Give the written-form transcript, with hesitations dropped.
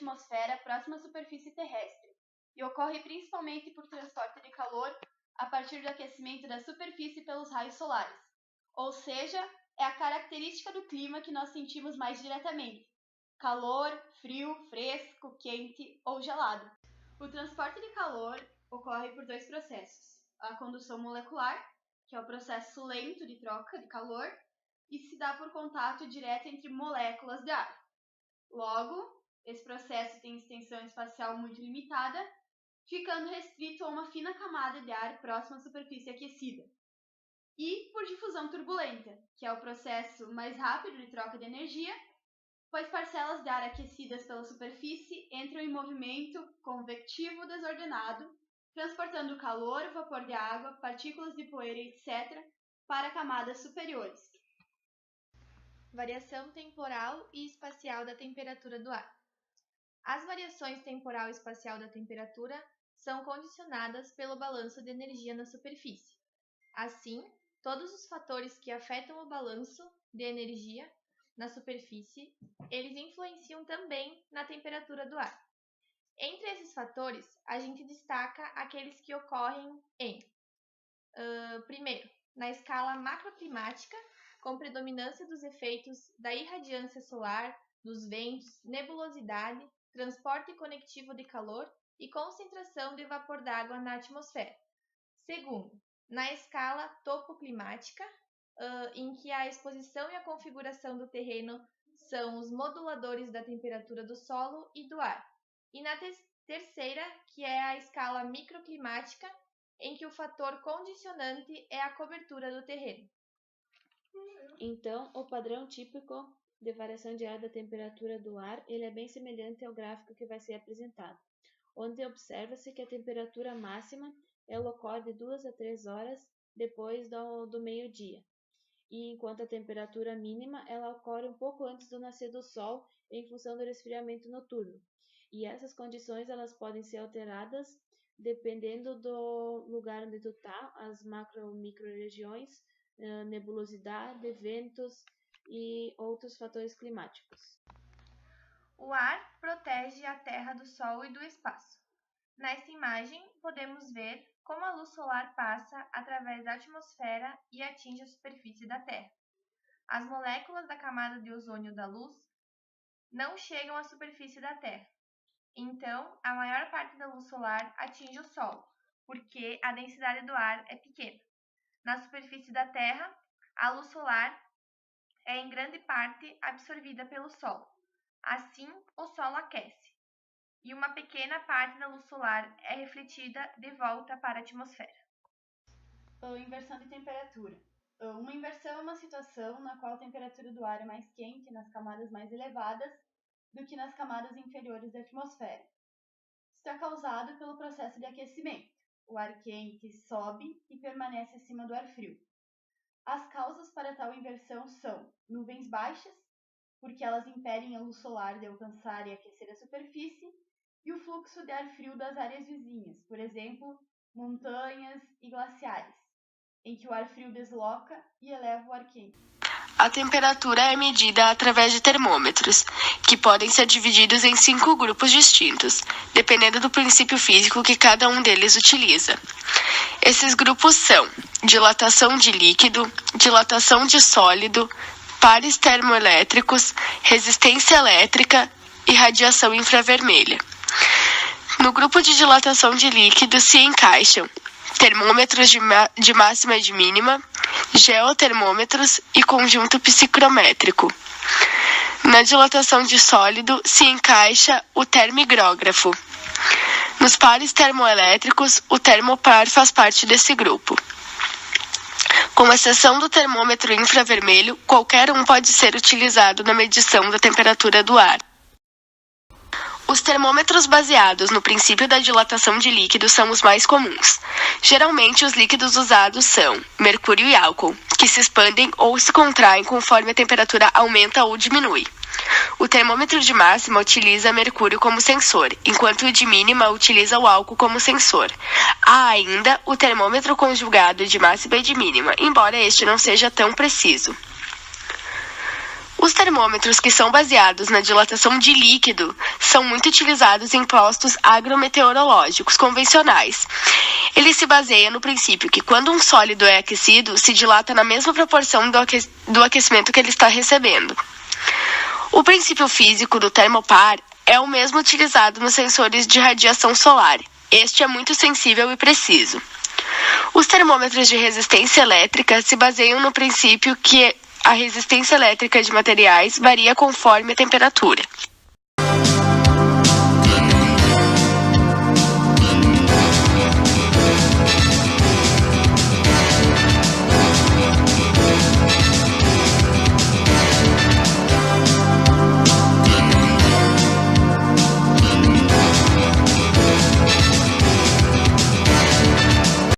atmosfera próxima à superfície terrestre e ocorre principalmente por transporte de calor a partir do aquecimento da superfície pelos raios solares, ou seja, é a característica do clima que nós sentimos mais diretamente: calor, frio, fresco, quente ou gelado. O transporte de calor ocorre por dois processos: a condução molecular, que é o processo lento de troca de calor, e se dá por contato direto entre moléculas de ar. Logo, esse processo tem extensão espacial muito limitada, ficando restrito a uma fina camada de ar próxima à superfície aquecida. E por difusão turbulenta, que é o processo mais rápido de troca de energia, pois parcelas de ar aquecidas pela superfície entram em movimento convectivo desordenado, transportando calor, vapor de água, partículas de poeira, etc., para camadas superiores. Variação temporal e espacial da temperatura do ar. As variações temporal e espacial da temperatura são condicionadas pelo balanço de energia na superfície. Assim, todos os fatores que afetam o balanço de energia na superfície, eles influenciam também na temperatura do ar. Entre esses fatores, a gente destaca aqueles que ocorrem primeiro, na escala macroclimática, com predominância dos efeitos da irradiância solar, dos ventos, nebulosidade, transporte conectivo de calor e concentração de vapor d'água na atmosfera. Segundo, na escala topoclimática, em que a exposição e a configuração do terreno são os moduladores da temperatura do solo e do ar. E na terceira, que é a escala microclimática, em que o fator condicionante é a cobertura do terreno. Então, o padrão típico de variação de ar da temperatura do ar, ele é bem semelhante ao gráfico que vai ser apresentado, onde observa-se que a temperatura máxima ela ocorre de 2 a 3 horas depois do meio-dia, e enquanto a temperatura mínima ela ocorre um pouco antes do nascer do sol em função do resfriamento noturno. E essas condições elas podem ser alteradas dependendo do lugar onde tu está, as micro-regiões, nebulosidade, ventos e outros fatores climáticos. O ar protege a Terra do Sol e do espaço. Nesta imagem, podemos ver como a luz solar passa através da atmosfera e atinge a superfície da Terra. As moléculas da camada de ozônio da luz não chegam à superfície da Terra. Então, a maior parte da luz solar atinge o solo, porque a densidade do ar é pequena. Na superfície da Terra, a luz solar é em grande parte absorvida pelo solo. Assim, o solo aquece, e uma pequena parte da luz solar é refletida de volta para a atmosfera. Inversão de temperatura. Uma inversão é uma situação na qual a temperatura do ar é mais quente nas camadas mais elevadas do que nas camadas inferiores da atmosfera. Isso é causado pelo processo de aquecimento. O ar quente sobe e permanece acima do ar frio. As causas para tal inversão são nuvens baixas, porque elas impedem a luz solar de alcançar e aquecer a superfície, e o fluxo de ar frio das áreas vizinhas, por exemplo, montanhas e glaciares, em que o ar frio desloca e eleva o ar quente. A temperatura é medida através de termômetros, que podem ser divididos em 5 grupos distintos, dependendo do princípio físico que cada um deles utiliza. Esses grupos são dilatação de líquido, dilatação de sólido, pares termoelétricos, resistência elétrica e radiação infravermelha. No grupo de dilatação de líquido se encaixam termômetros de máxima e de mínima, geotermômetros e conjunto psicrométrico. Na dilatação de sólido se encaixa o termigrógrafo. Nos pares termoelétricos, o termopar faz parte desse grupo. Com exceção do termômetro infravermelho, qualquer um pode ser utilizado na medição da temperatura do ar. Os termômetros baseados no princípio da dilatação de líquidos são os mais comuns. Geralmente, os líquidos usados são mercúrio e álcool, que se expandem ou se contraem conforme a temperatura aumenta ou diminui. O termômetro de máxima utiliza mercúrio como sensor, enquanto o de mínima utiliza o álcool como sensor. Há ainda o termômetro conjugado de máxima e de mínima, embora este não seja tão preciso. Os termômetros que são baseados na dilatação de líquido são muito utilizados em postos agrometeorológicos convencionais. Ele se baseia no princípio que quando um sólido é aquecido, se dilata na mesma proporção do aquecimento que ele está recebendo. O princípio físico do termopar é o mesmo utilizado nos sensores de radiação solar. Este é muito sensível e preciso. Os termômetros de resistência elétrica se baseiam no princípio que a resistência elétrica de materiais varia conforme a temperatura.